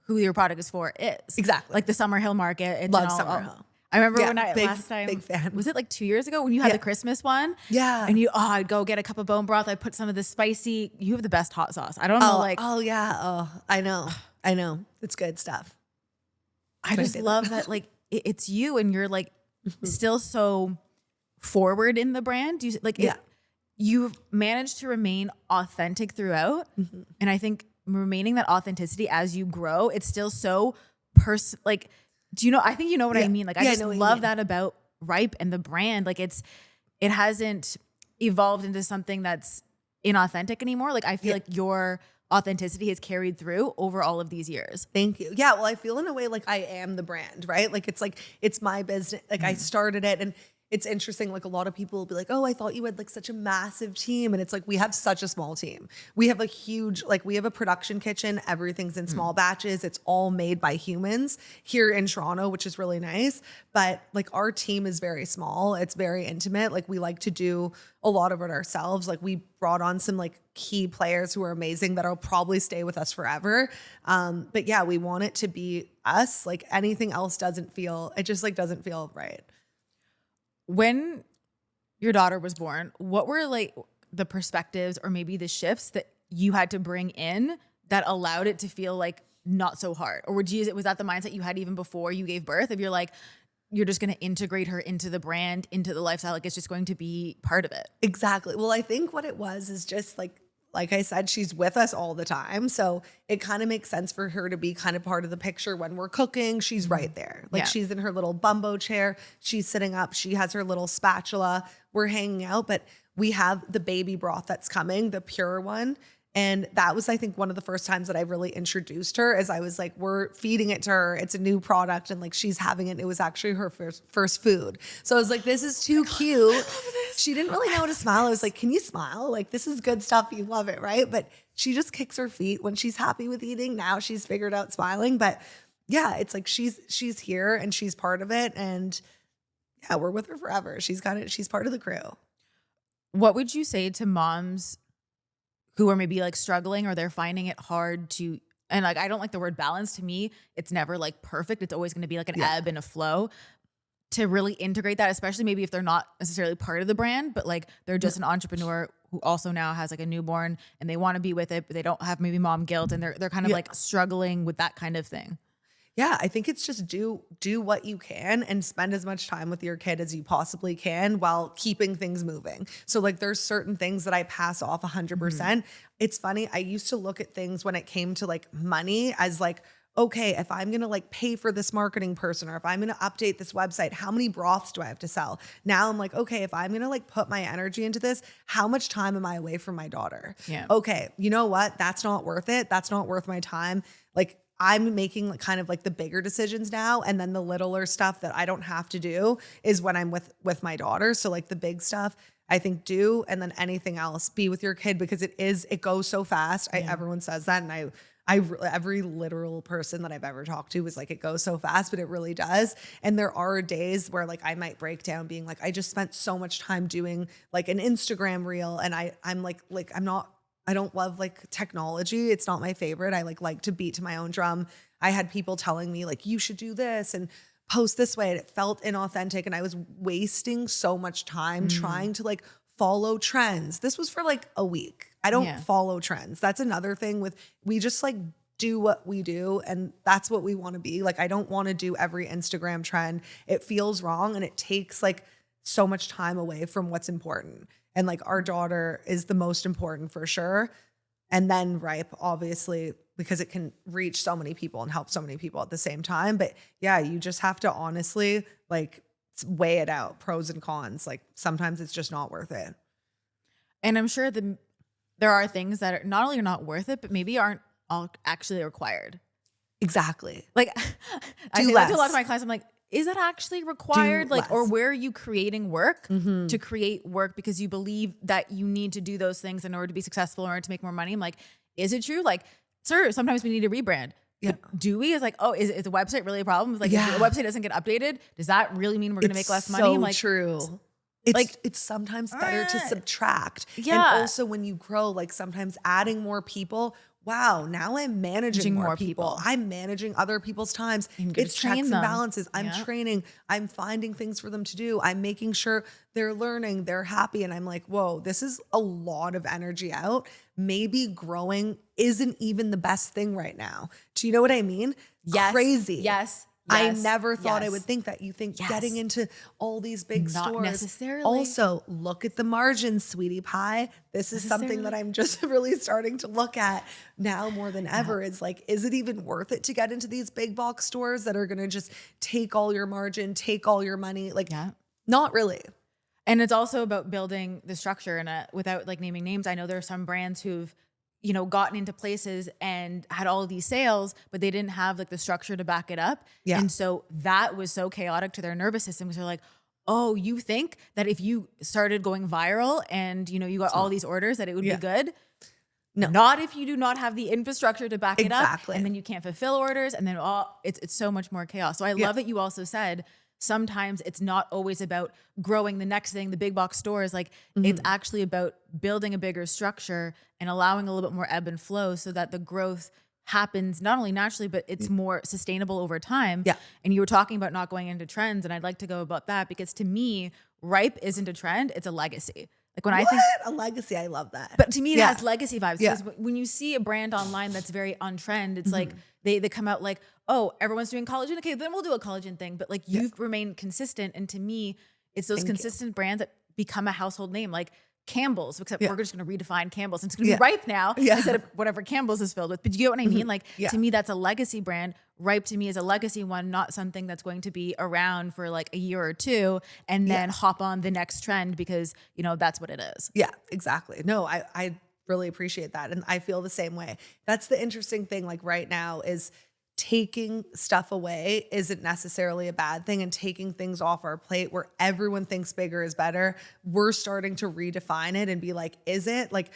who your product is for is. Exactly. Like the Summer Hill Market. Love Summer Hill. I remember when last time, big fan. Was it like 2 years ago when you had the Christmas one? Yeah. And I'd go get a cup of bone broth. I'd put some of the spicy, you have the best hot sauce. I don't know, like. Oh yeah. Oh, I know. It's good stuff. I just love that. Like it's you and you're like still so forward in the brand. You like, you've managed to remain authentic throughout. And I think remaining that authenticity as you grow, it's still so like, do you know, I think you know what I mean? Like I just love that about Ripe and the brand. Like it hasn't evolved into something that's inauthentic anymore. Like I feel like your authenticity has carried through over all of these years. Thank you. Yeah. Well, I feel in a way like I am the brand, right? Like it's my business. Like I started it, and it's interesting. Like a lot of people will be like, oh, I thought you had like such a massive team. And it's like, we have such a small team. We have a huge, like we have a production kitchen. Everything's in small batches. It's all made by humans here in Toronto, which is really nice. But like our team is very small. It's very intimate. Like we like to do a lot of it ourselves. Like we brought on some like key players who are amazing that'll probably stay with us forever. But yeah, we want it to be us. Like anything else doesn't feel right. When your daughter was born, what were like the perspectives or maybe the shifts that you had to bring in that allowed it to feel like not so hard? Or was that the mindset you had even before you gave birth? If you're like, you're just going to integrate her into the brand, into the lifestyle, like it's just going to be part of it. Exactly. Well, I think what it was is just like I said, she's with us all the time. So it kind of makes sense for her to be kind of part of the picture when we're cooking. She's right there. Like she's in her little bumbo chair. She's sitting up. She has her little spatula. We're hanging out, but we have the baby broth that's coming, the pure one. And that was, I think, one of the first times that I really introduced her, as I was like, we're feeding it to her. It's a new product. And like, she's having it. It was actually her first food. So I was like, this is too cute. She didn't really know how to smile. I was like, can you smile? Like, this is good stuff. You love it, right? But she just kicks her feet when she's happy with eating. Now she's figured out smiling. But yeah, it's like, she's here and she's part of it. And yeah, we're with her forever. She's got it. She's part of the crew. What would you say to moms who are maybe like struggling or they're finding it hard to, and like, I don't like the word balance. To me, it's never like perfect. It's always going to be like an ebb and a flow, to really integrate that, especially maybe if they're not necessarily part of the brand, but like they're just an entrepreneur who also now has like a newborn and they want to be with it, but they don't have maybe mom guilt and they're kind of like struggling with that kind of thing. Yeah, I think it's just do what you can and spend as much time with your kid as you possibly can while keeping things moving. So like there's certain things that I pass off 100%. It's funny, I used to look at things when it came to like money as like, okay, if I'm going to like pay for this marketing person, or if I'm going to update this website, how many broths do I have to sell? Now I'm like, okay, if I'm going to like put my energy into this, how much time am I away from my daughter? Yeah. Okay, you know what? That's not worth it. That's not worth my time. Like I'm making like kind of like the bigger decisions now. And then the littler stuff that I don't have to do is when I'm with my daughter. So like the big stuff, I think do, and then anything else, be with your kid, because it goes so fast. Everyone says that. And every literal person that I've ever talked to was like, it goes so fast, but it really does. And there are days where like I might break down being like, I just spent so much time doing like an Instagram reel. And I'm like, I don't love like technology. It's not my favorite. I like to beat to my own drum. I had people telling me like, you should do this and post this way. And it felt inauthentic. And I was wasting so much time trying to like follow trends. This was for like a week. I don't follow trends. That's another thing we just like do what we do. And that's what we want to be. Like, I don't want to do every Instagram trend. It feels wrong. And it takes like so much time away from what's important. And like our daughter is the most important for sure. And then Ripe, obviously, because it can reach so many people and help so many people at the same time. But yeah, you just have to honestly like weigh it out, pros and cons. Like sometimes it's just not worth it. And I'm sure there are things that are not only are not worth it, but maybe aren't all actually required. Exactly. Like I say that to a lot of my clients. I'm like, is that actually required? Like, or where are you creating work to create work because you believe that you need to do those things in order to be successful, in order to make more money? I'm like, is it true? Like, sir, sometimes we need to rebrand. Yeah. But do we? It's like, oh, is the website really a problem? It's like, if the website doesn't get updated, does that really mean we're going to make less money? I'm like, true. It's sometimes better to subtract. Yeah. And also when you grow, like sometimes adding more people, wow, now I'm managing more people. I'm managing other people's times. It's checks and balances. I'm training. I'm finding things for them to do. I'm making sure they're learning, they're happy. And I'm like, whoa, this is a lot of energy out. Maybe growing isn't even the best thing right now. Do you know what I mean? Yes. Crazy. Yes. I never thought I would think that. You think getting into all these big stores. Not necessarily. Also, look at the margins, sweetie pie. This is something that I'm just really starting to look at now more than ever. Is like, is it even worth it to get into these big box stores that are going to just take all your margin, take all your money? Like, not really. And it's also about building the structure. And without like naming names, I know there are some brands who've, you know, gotten into places and had all of these sales, but they didn't have like the structure to back it up. Yeah. And so that was so chaotic to their nervous system, because they're like, oh, you think that if you started going viral and, you know, you got all these orders that it would be good? No. Not if you do not have the infrastructure to back it up. And then you can't fulfill orders. And then it's so much more chaos. So I love that you also said, sometimes it's not always about growing the next thing, the big box stores. Like it's actually about building a bigger structure and allowing a little bit more ebb and flow so that the growth happens not only naturally, but it's more sustainable over time. Yeah. And you were talking about not going into trends, and I'd like to go about that, because to me, Ripe isn't a trend, it's a legacy. Like when what? I think A legacy, I love that. but to me, it has legacy vibes. Yeah. Because when you see a brand online that's very on trend, it's like they come out like, oh, everyone's doing collagen. Okay, then we'll do a collagen thing. But like you've remained consistent. And to me, it's those consistent brands that become a household name. Like Campbell's, except we're just going to redefine Campbell's. And it's going to be Ripe now instead of whatever Campbell's is filled with. But do you get what I mean? Like to me, that's a legacy brand. Ripe to me is a legacy one, not something that's going to be around for like a year or two and then hop on the next trend because, you know, that's what it is. Yeah, exactly. No, I really appreciate that. And I feel the same way. That's the interesting thing, like right now, is taking stuff away isn't necessarily a bad thing, and taking things off our plate where everyone thinks bigger is better. We're starting to redefine it and be like, is it? Like,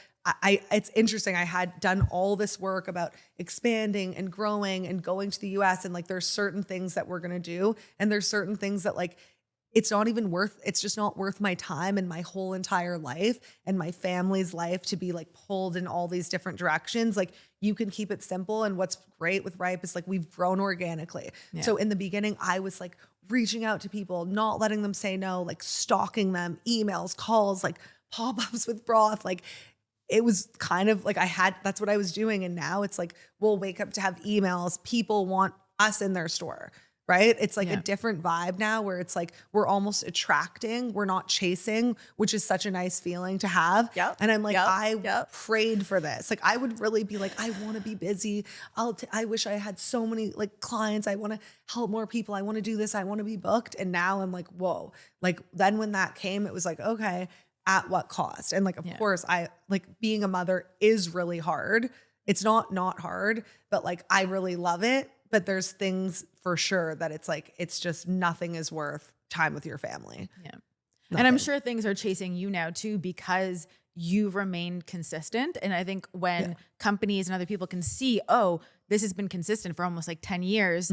it's interesting. I had done all this work about expanding and growing and going to the US, and like, there's certain things that we're going to do. And there's certain things that like, it's just not worth my time and my whole entire life and my family's life to be like pulled in all these different directions. Like you can keep it simple. And what's great with Ripe is like, we've grown organically. Yeah. So in the beginning, I was like reaching out to people, not letting them say no, like stalking them, emails, calls, like pop-ups with broth. Like it was kind of like that's what I was doing. And now it's like, we'll wake up to have emails. People want us in their store. Right? It's like a different vibe now where it's like, we're almost attracting, we're not chasing, which is such a nice feeling to have. Yep. And I'm like, I prayed for this. Like, I would really be like, I want to be busy. I wish I had so many like clients. I want to help more people. I want to do this. I want to be booked. And now I'm like, whoa, like then when that came, it was like, okay, at what cost? And like, of course I like being a mother is really hard. It's not hard, but like, I really love it. But there's things for sure that it's like, it's just nothing is worth time with your family. Yeah. Nothing. And I'm sure things are chasing you now too, because you've remained consistent. And I think when companies and other people can see, oh, this has been consistent for almost like 10 years,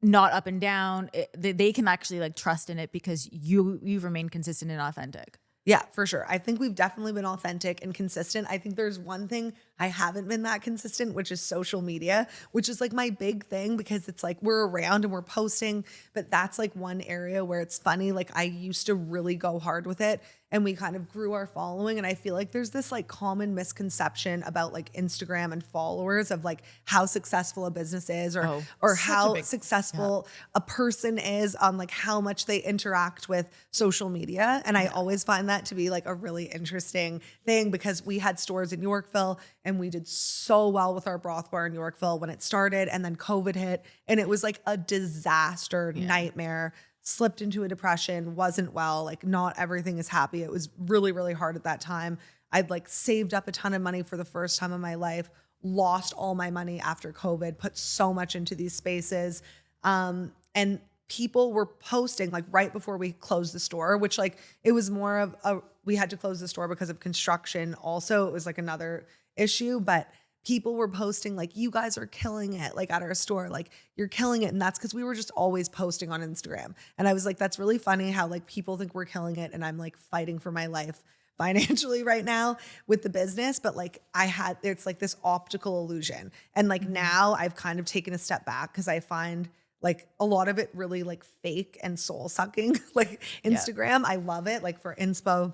not up and down, they can actually like trust in it because you've remained consistent and authentic. Yeah, for sure. I think we've definitely been authentic and consistent. I think there's one thing I haven't been that consistent, which is social media, which is like my big thing because it's like we're around and we're posting, but that's like one area where it's funny. Like I used to really go hard with it and we kind of grew our following. And I feel like there's this like common misconception about like Instagram and followers of like how successful a business is or how successful a person is on like how much they interact with social media. And I always find that to be like a really interesting thing because we had stores in Yorkville and we did so well with our broth bar in Yorkville when it started, and then COVID hit and it was like a disaster, nightmare, slipped into a depression, wasn't well, like not everything is happy. It was really, really hard at that time. I'd like saved up a ton of money for the first time in my life, lost all my money after COVID, put so much into these spaces. And people were posting like right before we closed the store, which like it was more of we had to close the store because of construction. Also, it was like another issue, but people were posting like, you guys are killing it, like at our store, like you're killing it. And that's because we were just always posting on Instagram. And I was like, that's really funny how like people think we're killing it. And I'm like fighting for my life financially right now with the business. But like it's like this optical illusion. And like now I've kind of taken a step back because I find like a lot of it really like fake and soul sucking, like Instagram. Yeah. I love it. Like for inspo,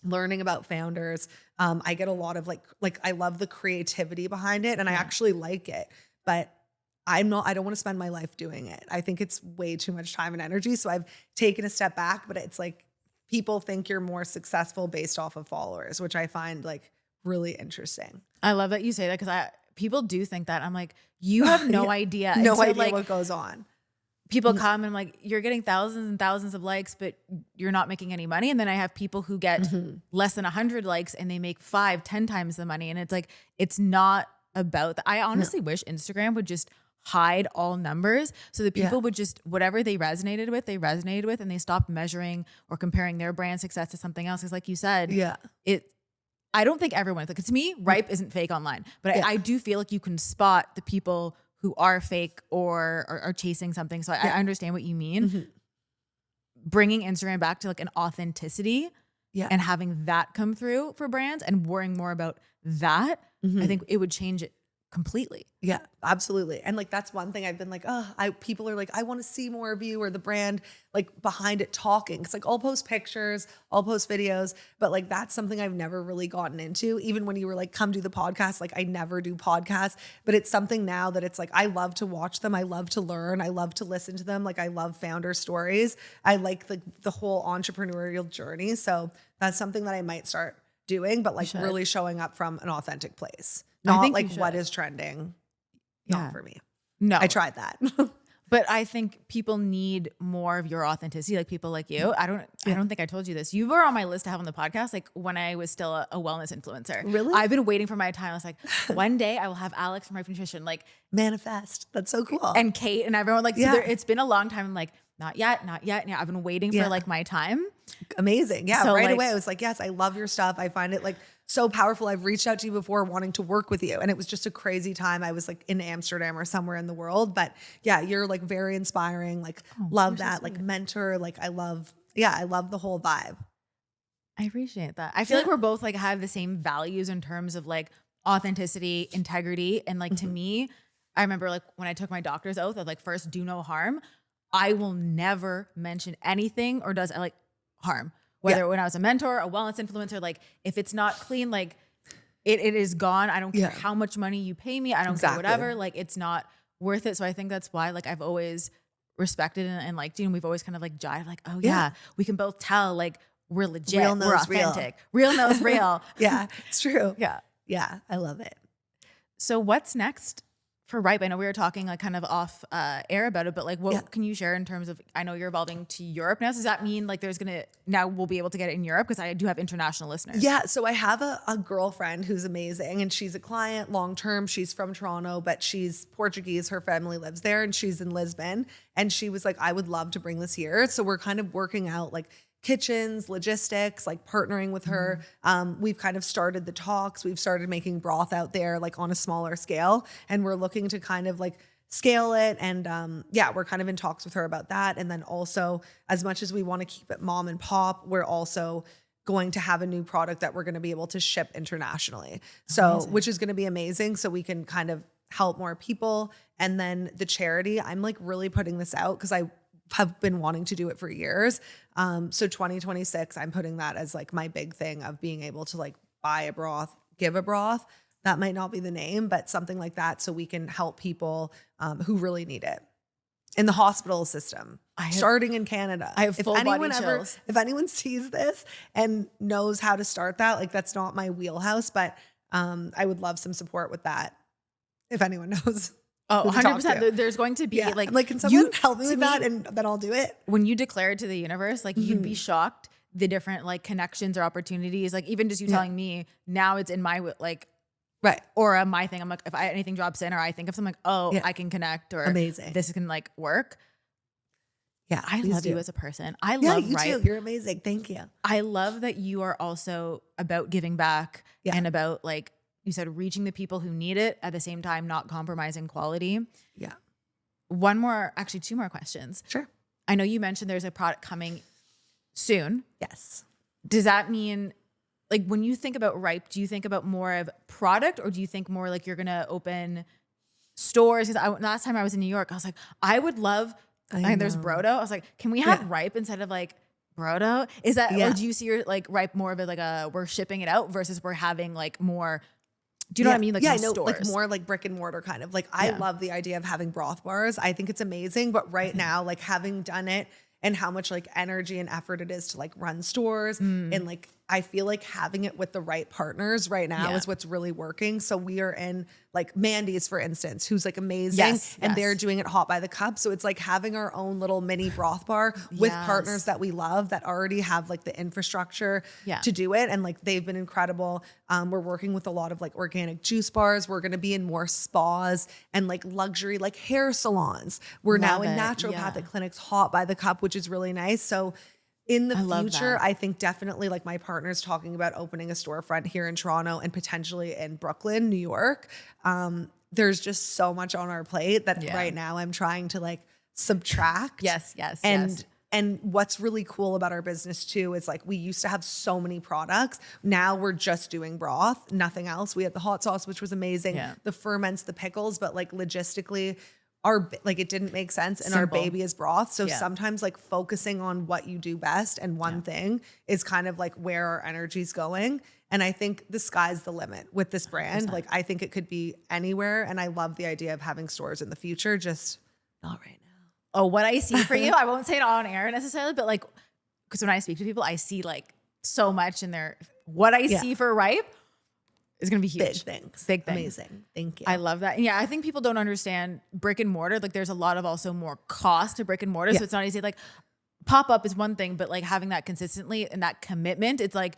learning about founders. I get a lot of like I love the creativity behind it and I actually like it, but I don't want to spend my life doing it. I think it's way too much time and energy. So I've taken a step back, but it's like people think you're more successful based off of followers, which I find like really interesting. I love that you say that because people do think that. I'm like, you have no idea. No idea like, what goes on. People come and I'm like, you're getting thousands and thousands of likes, but you're not making any money. And then I have people who get less than 100 likes and they make 5-10 times the money. And it's like, it's not about that. I honestly wish Instagram would just hide all numbers so that people would just, whatever they resonated with and they stopped measuring or comparing their brand success to something else. Because like you said, I don't think everyone, like to me, Ripe isn't fake online, but I do feel like you can spot the people who are fake or are chasing something. So I understand what you mean. Bringing Instagram back to like an authenticity and having that come through for brands and worrying more about that, I think it would change it completely. Yeah, absolutely. And like, that's one thing I've been like, people are like, I want to see more of you or the brand like behind it talking. It's like, I'll post pictures, I'll post videos, but like, that's something I've never really gotten into. Even when you were like, come do the podcast, like I never do podcasts, but it's something now that it's like, I love to watch them. I love to learn. I love to listen to them. Like I love founder stories. I like the whole entrepreneurial journey. So that's something that I might start doing, but like really showing up from an authentic place. Not like what is trending. Not for me. No. I tried that. But I think people need more of your authenticity, like people like you. I don't think I told you this. You were on my list to have on the podcast, like when I was still a wellness influencer. Really? I've been waiting for my time. I was like, one day I will have Alex from Ripe Nutrition, like manifest. That's so cool. and Kate and everyone. Like, so it's been a long time. I'm like, not yet. Yeah, I've been waiting for like my time. Amazing. Yeah. So, right like, away. I was like, yes, I love your stuff. I find it like so powerful. I've reached out to you before wanting to work with you. And it was just a crazy time. I was like in Amsterdam or somewhere in the world. But yeah, you're like very inspiring. Like love that. Like mentor. Like I love the whole vibe. I appreciate that. I feel like we're both like have the same values in terms of like authenticity, integrity. And like to me, I remember like when I took my doctor's oath of like first do no harm. I will never mention anything or does like harm. Whether when I was a mentor, a wellness influencer, like if it's not clean, like it is gone. I don't care how much money you pay me. I don't care whatever. Like it's not worth it. So I think that's why like I've always respected and like, we've always kind of like jived like, oh yeah, we can both tell like we're legit, we're authentic. Real knows real. Yeah, it's true. Yeah. Yeah, I love it. So what's next for Ripe? I know we were talking like kind of off air about it, but like what can you share in terms of, I know you're evolving to Europe now. So does that mean like now we'll be able to get it in Europe? Because I do have international listeners. Yeah. So I have a girlfriend who's amazing and she's a client long-term. She's from Toronto, but she's Portuguese. Her family lives there and she's in Lisbon. And she was like, I would love to bring this here. So we're kind of working out like kitchens, logistics, like partnering with her. We've kind of started the talks. We've started making broth out there like on a smaller scale. And we're looking to kind of like scale it. And we're kind of in talks with her about that. And then also as much as we want to keep it mom and pop, we're also going to have a new product that we're going to be able to ship internationally. So, which is going to be amazing. So we can kind of help more people. And then the charity, I'm like really putting this out because I have been wanting to do it for years. So 2026, I'm putting that as like my big thing of being able to like buy a broth, give a broth. That might not be the name, but something like that. So we can help people who really need it in the hospital system, starting in Canada. I have full body chills. If anyone sees this and knows how to start that, like that's not my wheelhouse, but I would love some support with that. If anyone knows. Oh, 100%. There's going to be like can someone help me with that and then I'll do it? When you declare it to the universe, like you'd be shocked the different like connections or opportunities. Like even just you telling me now it's in my like, right. Or my thing. I'm like, if anything drops in or I think of something like, I can connect or amazing. This can like work. Yeah. I love you as a person. I love you too. You're amazing. Thank you. I love that you are also about giving back and about like, you said reaching the people who need it at the same time, not compromising quality. Yeah. Two more questions. Sure. I know you mentioned there's a product coming soon. Yes. Does that mean like when you think about Ripe, do you think about more of product or do you think more like you're going to open stores? Because last time I was in New York, I was like, I would love, and there's Brodo. I was like, can we have Ripe instead of like Brodo? Is that, or do you see your like Ripe more of it like we're shipping it out versus we're having like more, do you know what I mean? Like stores. Like more like brick and mortar kind of like, I love the idea of having broth bars. I think it's amazing. But right now, like having done it and how much like energy and effort it is to like run stores and like, I feel like having it with the right partners right now is what's really working. So we are in like Mandy's, for instance, who's like amazing and they're doing it hot by the cup. So it's like having our own little mini broth bar with partners that we love that already have like the infrastructure to do it. And like, they've been incredible. We're working with a lot of like organic juice bars. We're going to be in more spas and like luxury, like hair salons. We're now in naturopathic clinics hot by the cup, which is really nice. So in the future, I think definitely like my partner's talking about opening a storefront here in Toronto and potentially in Brooklyn, New York. There's just so much on our plate that right now I'm trying to like subtract. Yes. And what's really cool about our business too is like we used to have so many products. Now we're just doing broth, nothing else. We had the hot sauce, which was amazing, the ferments, the pickles, but like logistically, it didn't make sense, and our baby is broth. So sometimes like focusing on what you do best and one thing is kind of like where our energy's going. And I think the sky's the limit with this brand. 100%. Like I think it could be anywhere. And I love the idea of having stores in the future, just not right now. Oh, what I see for you, I won't say it on air necessarily, but like, because when I speak to people, I see like so much in there. What I see for Ripe is going to be huge. Big things. Big things. Amazing. Thank you. I love that. Yeah, I think people don't understand brick and mortar. Like there's a lot of also more cost to brick and mortar. So it's not easy. Like pop up is one thing, but like having that consistently and that commitment, it's like,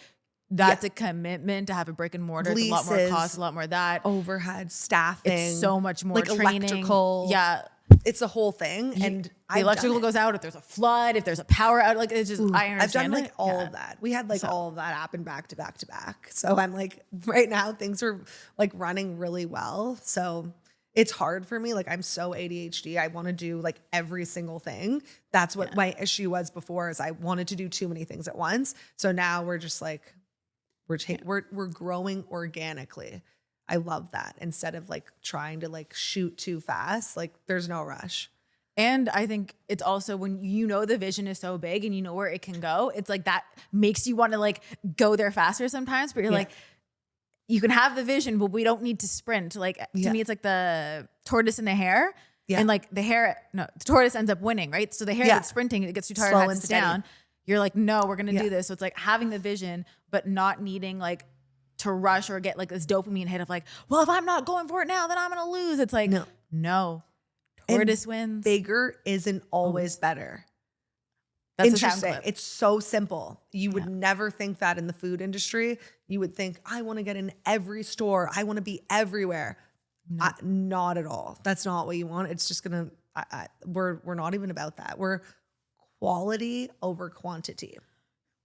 that's a commitment to have a brick and mortar. It's a lot more cost, a lot more that. Overhead, staffing. It's so much more like training. Electrical. Yeah. It's a whole thing. And the electrical goes out if there's a flood, if there's a power out. Like it's just, I understand. I've done like all of that. We had like all of that happen back to back to back. So I'm like, right now things are like running really well. So it's hard for me. Like I'm so ADHD. I want to do like every single thing. That's what my issue was before, is I wanted to do too many things at once. So now we're just like, we're growing organically. I love that, instead of like trying to like shoot too fast. Like there's no rush. And I think it's also when you know the vision is so big and you know where it can go, it's like that makes you want to like go there faster sometimes, but you're like, you can have the vision, but we don't need to sprint. Like to me, it's like the tortoise and the hare. And like the tortoise ends up winning, right? So the hare that's sprinting, it gets too tired, and sits down. You're like, no, we're going to do this. So it's like having the vision, but not needing like to rush or get like this dopamine hit of like, well, if I'm not going for it now, then I'm going to lose. It's like, no, tortoise wins. Bigger isn't always better. That's interesting. It's so simple. You would never think that in the food industry. You would think, I want to get in every store. I want to be everywhere. No. Not at all. That's not what you want. It's just going to, we're not even about that. We're quality over quantity.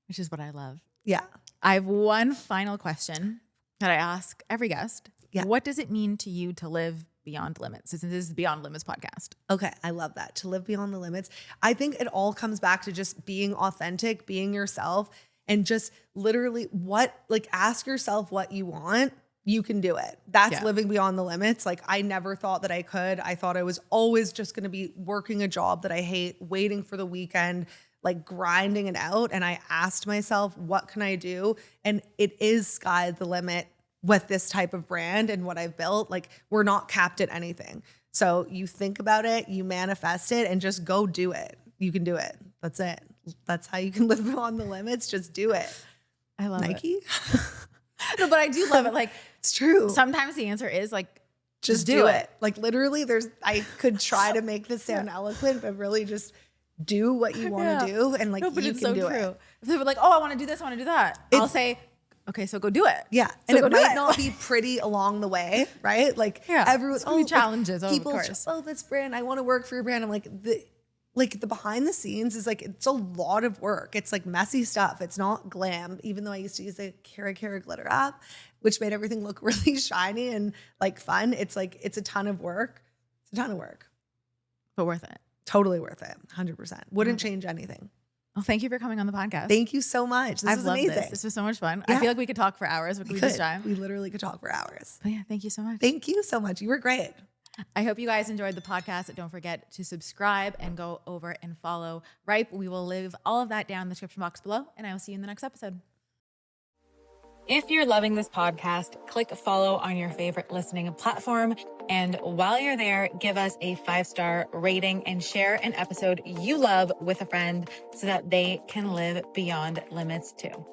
Which is what I love. Yeah. I have one final question that I ask every guest. Yeah. What does it mean to you to live beyond limits? Since this is the Beyond Limits podcast. Okay. I love that. To live beyond the limits. I think it all comes back to just being authentic, being yourself, and just literally ask yourself what you want. You can do it. That's living beyond the limits. Like I never thought that I could. I thought I was always just going to be working a job that I hate, waiting for the weekend, like grinding it out. And I asked myself, what can I do? And it is sky the limit with this type of brand and what I've built. Like we're not capped at anything. So you think about it, you manifest it, and just go do it. You can do it. That's it. That's how you can live beyond the limits. Just do it. I love Nike. No, but I do love it. Like it's true. Sometimes the answer is like, just do it. Like literally I could try to make this sound eloquent, but really just do what you want to do. And like, you can do it. If they were like, oh, I want to do this, I want to do that. I'll say, okay, so go do it. Yeah. And it might not be pretty along the way, right? Like everyone's going to be challenges. People, this brand, I want to work for your brand. I'm like, the behind the scenes is like, it's a lot of work. It's like messy stuff. It's not glam, even though I used to use the Cara glitter app, which made everything look really shiny and like fun. It's like, it's a ton of work. It's a ton of work. But worth it. Totally worth it. 100%. Wouldn't change anything. Well, thank you for coming on the podcast. Thank you so much. This was amazing. This was so much fun. I feel like we could talk for hours, but we this time? We literally could talk for hours. But yeah, thank you so much. Thank you so much. You were great. I hope you guys enjoyed the podcast. Don't forget to subscribe and go over and follow Ripe. We will leave all of that down in the description box below, and I will see you in the next episode. If you're loving this podcast, click follow on your favorite listening platform. And while you're there, give us a 5-star rating and share an episode you love with a friend so that they can live beyond limits too.